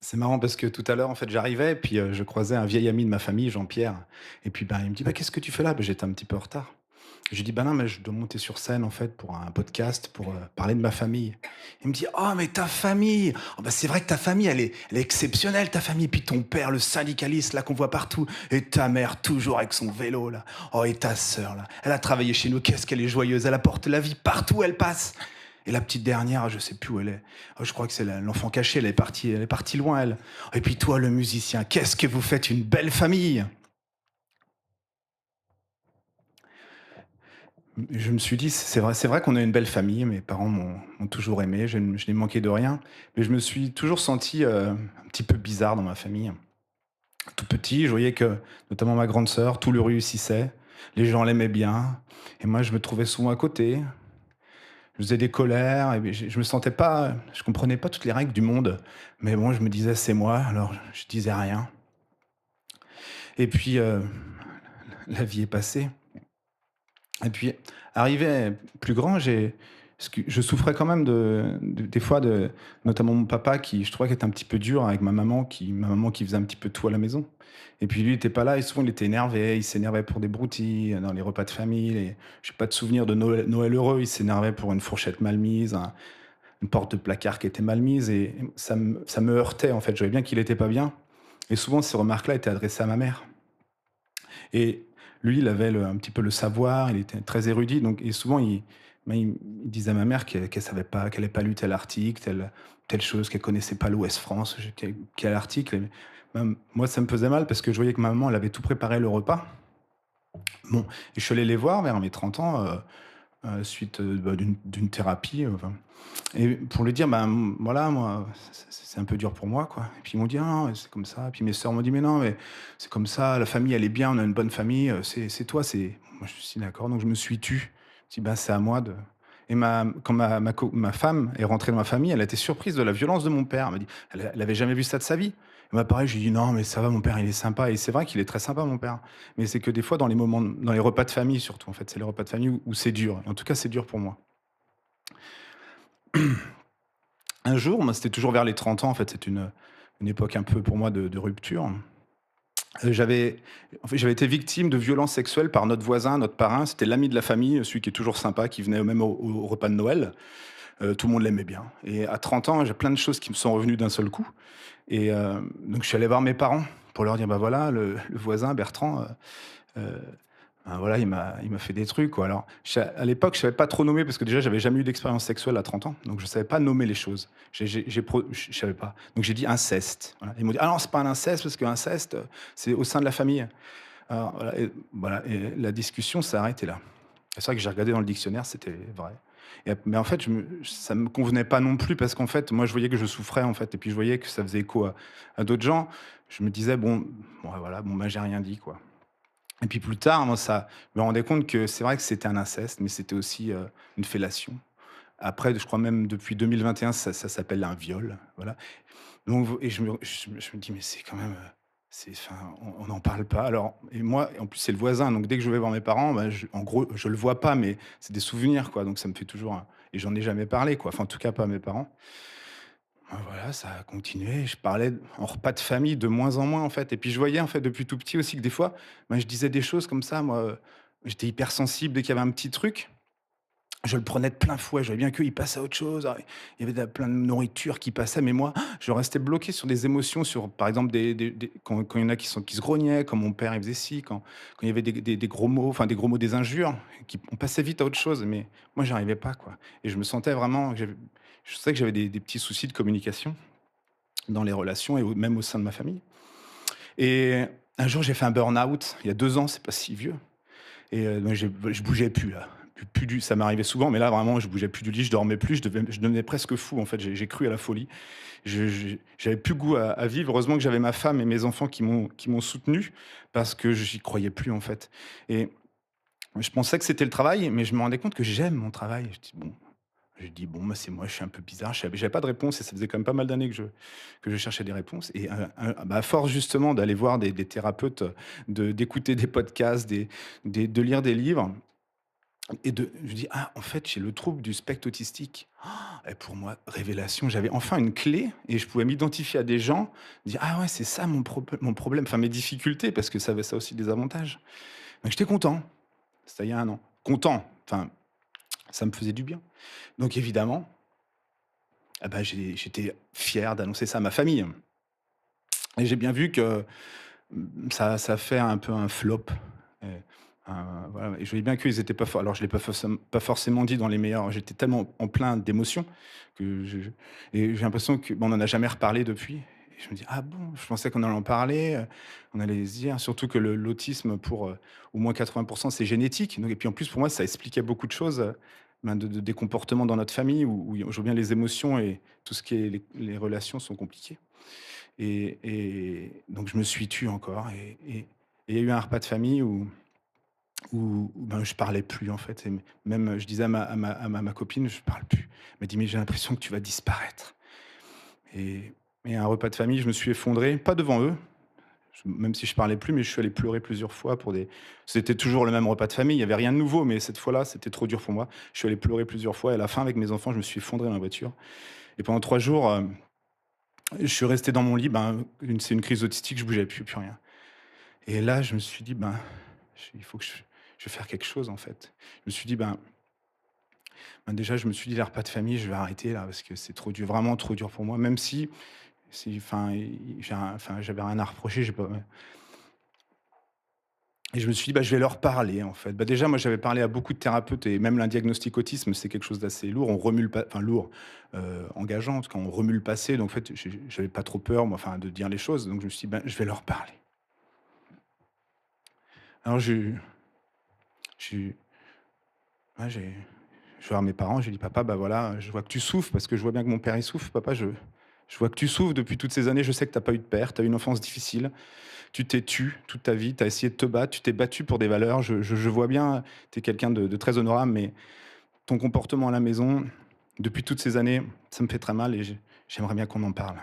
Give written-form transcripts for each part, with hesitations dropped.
C'est marrant parce que tout à l'heure, en fait, j'arrivais et puis, je croisais un vieil ami de ma famille, Jean-Pierre et puis, ben, il me dit: «Bah, qu'est-ce que tu fais là?» Bah, j'étais un petit peu en retard. Je lui dis: «Bah, non, mais je dois monter sur scène, en fait, pour un podcast, pour, parler de ma famille». Il me dit: «Oh, mais ta famille! Oh, bah, c'est vrai que ta famille, elle est exceptionnelle, ta famille. Puis ton père, le syndicaliste, là, qu'on voit partout et ta mère, toujours avec son vélo, là. Oh et ta sœur, là, elle a travaillé chez nous, qu'est-ce qu'elle est joyeuse, elle apporte la vie partout où elle passe. Et la petite dernière, je sais plus où elle est. Oh, je crois que c'est l'enfant caché, elle est partie loin, elle. Et puis toi, le musicien, qu'est-ce que vous faites une belle famille!» Je me suis dit: c'est vrai qu'on a une belle famille, mes parents m'ont toujours aimé, je n'ai manqué de rien, mais je me suis toujours senti, un petit peu bizarre dans ma famille. Tout petit, je voyais que, notamment ma grande sœur, tout lui réussissait, les gens l'aimaient bien et moi je me trouvais souvent à côté. Je faisais des colères et puis je me sentais pas, je comprenais pas toutes les règles du monde, mais bon, je me disais: «C'est moi», alors je disais rien et puis, la vie est passée. Et puis, arrivé plus grand, je souffrais quand même des fois de notamment mon papa qui, je trouvais, qui était un petit peu dur avec ma maman qui faisait un petit peu tout à la maison. Et puis lui, il était pas là et souvent il était énervé, il s'énervait pour des broutilles dans les repas de famille et j'ai pas de souvenir de Noël heureux, il s'énervait pour une fourchette mal mise, une porte de placard qui était mal mise et ça me heurtait en fait. Je voyais bien qu'il était pas bien et souvent ces remarques-là étaient adressées à ma mère. Et lui, il avait un petit peu le savoir, il était très érudit, donc et souvent il disait à ma mère qu'elle savait pas, qu'elle n'avait pas lu tel article, telle chose, qu'elle connaissait pas l'Ouest France, quel article. Et même, moi, ça me faisait mal parce que je voyais que ma maman, elle avait tout préparé le repas. Bon, et je suis allé les voir vers mes 30 ans, suite bah, d'une thérapie. Enfin, et pour lui dire, ben voilà, moi, c'est un peu dur pour moi, quoi. Et puis ils m'ont dit: «Ah non, c'est comme ça». Puis mes sœurs m'ont dit: «Mais non, mais c'est comme ça, la famille, elle est bien, on a une bonne famille, c'est toi, c'est». Moi, je me suis dit: «D'accord», donc je me suis tu. Je dis: «Bah, c'est à moi de». Et quand ma femme est rentrée dans ma famille, elle a été surprise de la violence de mon père. Elle m'a dit, elle avait jamais vu ça de sa vie. Et moi, pareil, je lui dis: «Non, mais ça va, mon père, il est sympa». Et c'est vrai qu'il est très sympa, mon père. Mais c'est que des fois, dans les repas de famille, surtout, en fait, c'est les repas de famille où c'est dur. En tout cas, c'est dur pour moi. Un jour, moi, c'était toujours vers les 30 ans, en fait, c'est une époque un peu pour moi de rupture. J'avais été victime de violences sexuelles par notre voisin, notre parrain. C'était l'ami de la famille, celui qui est toujours sympa, qui venait même au repas de Noël. Tout le monde l'aimait bien. Et à 30 ans, j'ai plein de choses qui me sont revenues d'un seul coup. Et donc je suis allé voir mes parents pour leur dire: «Bah, voilà, le voisin Bertrand, heu, ben, voilà, il m'a fait des trucs, quoi». Alors, à l'époque, je savais pas trop nommer parce que déjà, j'avais jamais eu d'expérience sexuelle à 30 ans, donc je savais pas nommer les choses. Je savais pas. Donc j'ai dit: «Inceste». Voilà. Ils m'ont dit: «Ah non, c'est pas un inceste parce que inceste, c'est au sein de la famille». Alors voilà, et la discussion s'est arrêtée là. C'est vrai que j'ai regardé dans le dictionnaire, c'était vrai. Mais en fait, ça me convenait pas non plus parce qu'en fait, moi, je voyais que je souffrais, en fait, et puis je voyais que ça faisait écho à d'autres gens. Je me disais: «Bon, ouais, voilà, bon, ben, j'ai rien dit, quoi». Et puis plus tard, moi, je me rendais compte que c'est vrai que c'était un inceste, mais c'était aussi, une fellation. Après, je crois même depuis 2021, ça s'appelle un viol, voilà. Donc et je me dis: «Mais c'est quand même, c'est enfin, on n'en parle pas». Alors et moi, en plus, c'est le voisin, donc dès que je vais voir mes parents, bah, en gros, je le vois pas, mais c'est des souvenirs, quoi, donc ça me fait toujours un et j'en ai jamais parlé, quoi, enfin, en tout cas, pas à mes parents. Bah, voilà, ça a continué. Je parlais en repas de famille de moins en moins, en fait. Et puis je voyais, en fait, depuis tout petit aussi que des fois, ben, je disais des choses comme ça, moi, j'étais hypersensible dès qu'il y avait un petit truc. Je le prenais de plein fouet. Je voyais bien qu'eux, ils passaient à autre chose. Ah, il y avait plein de nourriture qui passait, mais moi, je restais bloqué sur des émotions, sur, par exemple, quand il y en a qui se grognaient, quand mon père il faisait ci, quand il y avait des gros mots, enfin des gros mots, des injures, on passait vite à autre chose, mais moi, j'arrivais pas, quoi. Et je me sentais vraiment, je sais que j'avais des petits soucis de communication dans les relations et même au sein de ma famille. Et un jour, j'ai fait un burn-out, il y a 2 ans, c'est pas si vieux. Et donc je bougeais plus là, plus du ça m'arrivait souvent, mais là vraiment je bougeais plus du lit, je dormais plus, je devenais presque fou en fait, j'ai cru à la folie. J'avais plus goût à vivre. Heureusement que j'avais ma femme et mes enfants qui m'ont soutenu parce que j'y croyais plus en fait. Et je pensais que c'était le travail, mais je me rendais compte que j'aime mon travail. Je dis: «Bon, bah, c'est moi, je suis un peu bizarre». J'avais pas de réponse et ça faisait quand même pas mal d'années que je cherchais des réponses. Et bah, à force justement d'aller voir des thérapeutes, d'écouter des podcasts, de lire des livres, et je dis: «Ah, en fait, j'ai le trouble du spectre autistique». Et pour moi, révélation, j'avais enfin une clé et je pouvais m'identifier à des gens, dire: «Ah ouais, c'est ça mon problème», enfin mes difficultés, parce que ça avait ça aussi des avantages. Donc j'étais content, c'était il y a 1 an. Content, enfin, ça me faisait du bien. Donc évidemment, ah bah, j'étais fier d'annoncer ça à ma famille et j'ai bien vu que, ça fait un peu un flop et voilà, et je voyais bien qu'ils étaient pas for alors je l'ai pas forcément dit dans les meilleurs, j'étais tellement en plein d'émotions que je et j'ai l'impression que bon, on en a jamais reparlé depuis et je me dis: «Ah bon?» Je pensais qu'on allait en parler, on allait se dire surtout que l'autisme pour, au moins 80 c'est génétique, donc et puis en plus pour moi ça expliquait beaucoup de choses, ben des comportements dans notre famille où je vois bien les émotions et tout ce qui est les relations sont compliquées. Et donc je me suis tue encore et il y a eu un repas de famille où, ben, je parlais plus en fait et même je disais à ma copine: «Je parle plus». Elle m'a dit: «Mais j'ai l'impression que tu vas disparaître» et et à un repas de famille, je me suis effondré, pas devant eux, même si je parlais plus, mais je suis allé pleurer plusieurs fois pour des c'était toujours le même repas de famille, il y avait rien de nouveau, mais cette fois-là, c'était trop dur pour moi. Je suis allé pleurer plusieurs fois et à la fin, avec mes enfants, je me suis effondré dans la voiture et pendant 3 jours, je suis resté dans mon lit, ben, c'est une crise autistique, je bougeais plus rien. Et là, je me suis dit: «Ben, il faut que je vais faire quelque chose, en fait». Je me suis dit: déjà, je me suis dit: «Les repas de famille, je vais arrêter là parce que c'est trop dur, vraiment trop dur pour moi». Même si enfin, j'avais rien à reprocher, j'ai pas et je me suis dit: «Bah, je vais leur parler, en fait». Bah, déjà, moi, j'avais parlé à beaucoup de thérapeutes et même un diagnostic autisme, c'est quelque chose d'assez lourd. On remue le pa enfin lourd, engageant, en tout cas, on remue le passé, donc en fait, j'avais pas trop peur, moi, enfin, de dire les choses, donc je me suis dit: «Ben, je vais leur parler». Alors j'ai ouais, je vais voir mes parents, je lui dis: «Papa, bah, voilà, je vois que tu souffres», parce que je vois bien que mon père, il souffre. «Papa, je vois que tu souffres depuis toutes ces années. Je sais que tu as pas eu de père, tu as eu une enfance difficile. Tu t'es tu toute ta vie, tu as essayé de te battre, tu t'es battu pour des valeurs. Je vois bien, tu es quelqu'un de très honorable, mais ton comportement à la maison, depuis toutes ces années, ça me fait très mal et j'aimerais bien qu'on en parle».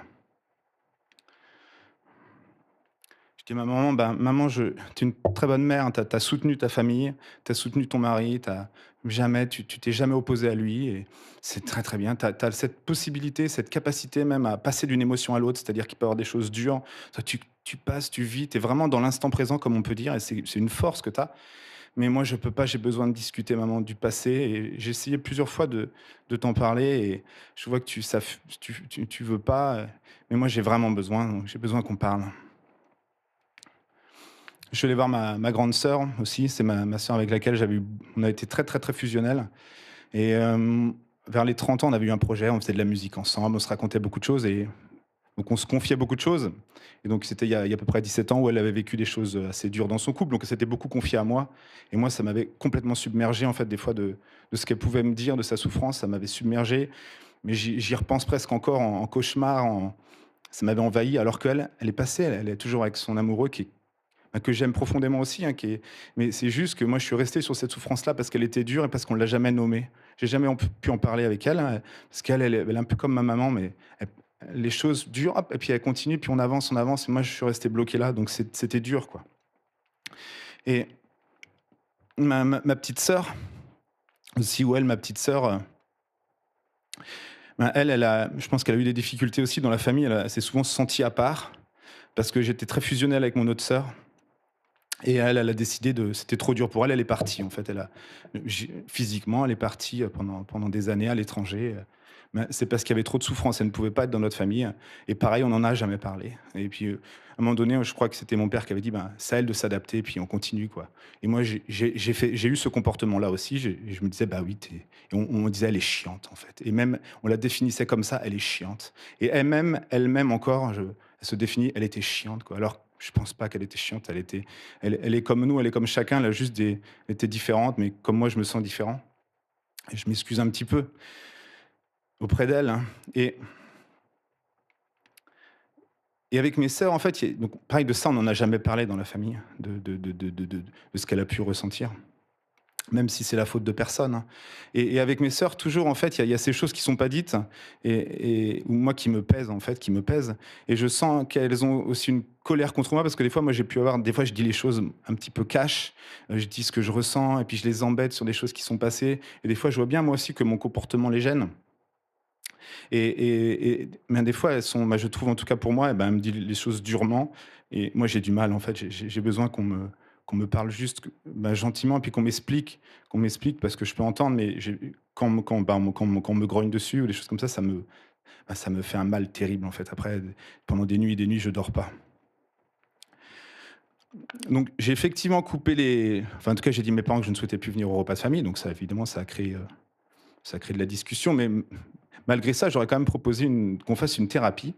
Je dis à ma maman: «Ben, maman, tu es une très bonne mère, hein, tu as soutenu ta famille, tu as soutenu ton mari, tu t'es jamais opposée à lui et c'est très, très bien. Tu as cette possibilité, cette capacité même à passer d'une émotion à l'autre, c'est-à-dire qu'il peut y avoir des choses dures. Toi, tu passes, tu vis, tu es vraiment dans l'instant présent, comme on peut dire et c'est une force que tu as. Mais moi, je peux pas, j'ai besoin de discuter, maman, du passé» et j'ai essayé plusieurs fois de t'en parler et je vois que tu veux pas, mais moi, j'ai vraiment besoin, donc j'ai besoin qu'on parle. Je suis allé voir ma grande sœur aussi, c'est ma sœur avec laquelle on a été très, très, très fusionnels et vers les 30 ans, on avait eu un projet, on faisait de la musique ensemble, on se racontait beaucoup de choses et donc on se confiait beaucoup de choses et donc c'était il y a à peu près 17 ans où elle avait vécu des choses, assez dures dans son couple, donc elle s'était beaucoup confiée à moi et moi, ça m'avait complètement submergé, en fait, des fois de ce qu'elle pouvait me dire, de sa souffrance, ça m'avait submergé, mais j'y repense presque encore en cauchemar, ça m'avait envahi alors qu'elle, elle est passée, elle est toujours avec son amoureux que j'aime profondément aussi, hein, mais c'est juste que moi, je suis resté sur cette souffrance-là parce qu'elle était dure et parce qu'on ne l'a jamais nommée. J'ai jamais pu en parler avec elle, hein, parce elle est un peu comme ma maman, mais les choses durent, hop, et puis elle continue, puis on avance, et moi, je suis resté bloqué là, donc c'était dur, quoi. Et ma petite sœur, aussi, ou elle, ma petite sœur, ben, je pense qu'elle a eu des difficultés aussi dans la famille, elle s'est souvent sentie à part, parce que j'étais très fusionnel avec mon autre sœur. Et elle a décidé de c'était trop dur pour elle, elle est partie en fait. Physiquement, elle est partie, pendant des années à l'étranger, mais c'est parce qu'il y avait trop de souffrance, elle ne pouvait pas être dans notre famille et pareil, on n'en a jamais parlé et puis, à un moment donné, je crois que c'était mon père qui avait dit: «Ben, c'est à elle de s'adapter, puis on continue, quoi» et moi, j'ai eu ce comportement-là aussi, je me disais: «Bah oui, tu et on disait: «Elle est chiante», en fait et même on la définissait comme ça: «Elle est chiante» et elle-même encore, elle se définit: «Elle était chiante», quoi. Alors je pense pas qu'elle était chiante, elle est comme nous, elle est comme chacun, elle a juste des elle était différente, mais comme moi, je me sens différent et je m'excuse un petit peu auprès d'elle, hein et avec mes sœurs, en fait, il y a donc pareil de ça, on n'en a jamais parlé dans la famille, de ce qu'elle a pu ressentir même si c'est la faute de personne, hein. Et avec mes sœurs, toujours, en fait, il y a ces choses qui sont pas dites et ou moi qui me pèsent, en fait, qui me pèsent et je sens qu'elles ont aussi une colère contre moi parce que des fois, moi, j'ai pu avoir des fois, je dis les choses un petit peu cash, je dis ce que je ressens et puis je les embête sur des choses qui sont passées et des fois, je vois bien, moi aussi, que mon comportement les gêne et ben, des fois, elles sont bah, je trouve, en tout cas pour moi, et ben, elle me dit les choses durement et moi, j'ai du mal, en fait. J'ai besoin qu'on me parle juste bah, gentiment et puis qu'on m'explique parce que je peux entendre, mais quand on me grogne dessus ou des choses comme ça me fait un mal terrible, en fait. Après, pendant des nuits et des nuits, je dors pas. Donc, j'ai effectivement coupé les. Enfin, en tout cas, j'ai dit à mes parents que je ne souhaitais plus venir au repas de famille. Donc, ça, évidemment, ça a créé de la discussion. Mais malgré ça, j'aurais quand même proposé qu'on fasse une thérapie.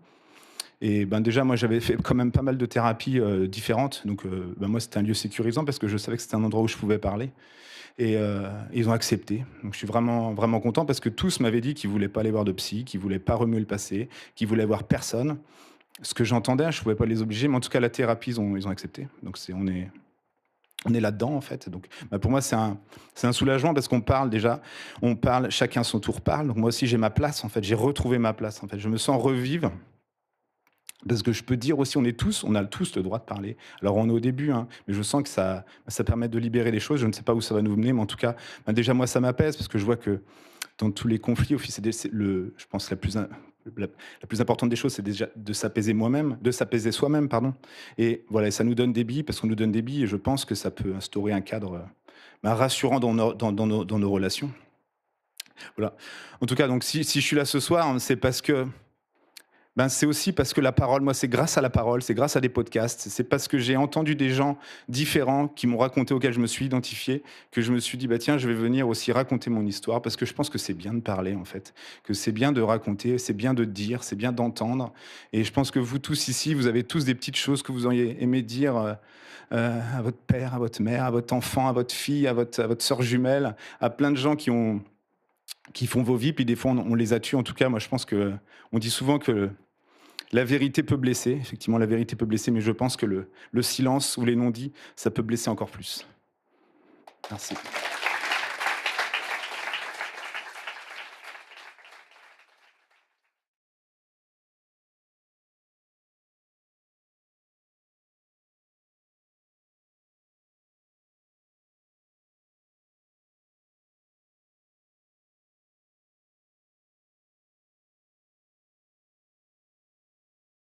Et ben déjà, moi, j'avais fait quand même pas mal de thérapies différentes. Donc, ben, moi, c'était un lieu sécurisant parce que je savais que c'était un endroit où je pouvais parler. Et ils ont accepté. Donc, je suis vraiment, vraiment content parce que tous m'avaient dit qu'ils voulaient pas aller voir de psy, qu'ils voulaient pas remuer le passé, qu'ils voulaient voir personne. Ce que j'entendais, je pouvais pas les obliger, mais en tout cas, la thérapie, ils ont accepté. Donc, on est là-dedans, en fait. Donc, bah, pour moi, c'est un soulagement parce qu'on parle déjà, on parle, chacun son tour parle. Donc, moi aussi, j'ai ma place, en fait. J'ai retrouvé ma place, en fait. Je me sens revivre. Parce que je peux dire aussi, on a tous le droit de parler. Alors on est au début, hein, mais je sens que ça permet de libérer les choses. Je ne sais pas où ça va nous mener, mais en tout cas, bah, déjà moi ça m'apaise parce que je vois que dans tous les conflits, au fil, je pense que la plus importante des choses, c'est déjà de s'apaiser moi-même, de s'apaiser soi-même, pardon. Et voilà, et ça nous donne des billes, parce qu'on nous donne des billes, et je pense que ça peut instaurer un cadre bah, rassurant dans nos relations. Voilà. En tout cas, donc si je suis là ce soir, hein, c'est parce que ben, c'est aussi parce que la parole, moi, c'est grâce à la parole, c'est grâce à des podcasts, c'est parce que j'ai entendu des gens différents qui m'ont raconté, auxquels je me suis identifié, que je me suis dit, bah tiens, je vais venir aussi raconter mon histoire, parce que je pense que c'est bien de parler, en fait, que c'est bien de raconter, c'est bien de dire, c'est bien d'entendre. Et je pense que vous tous ici, vous avez tous des petites choses que vous auriez aimé dire à votre père, à votre mère, à votre enfant, à votre fille, à votre sœur jumelle, à plein de gens qui font vos vies, puis des fois on les a tués. En tout cas, moi je pense que on dit souvent que la vérité peut blesser, effectivement, la vérité peut blesser, mais je pense que le silence ou les non-dits, ça peut blesser encore plus. Merci.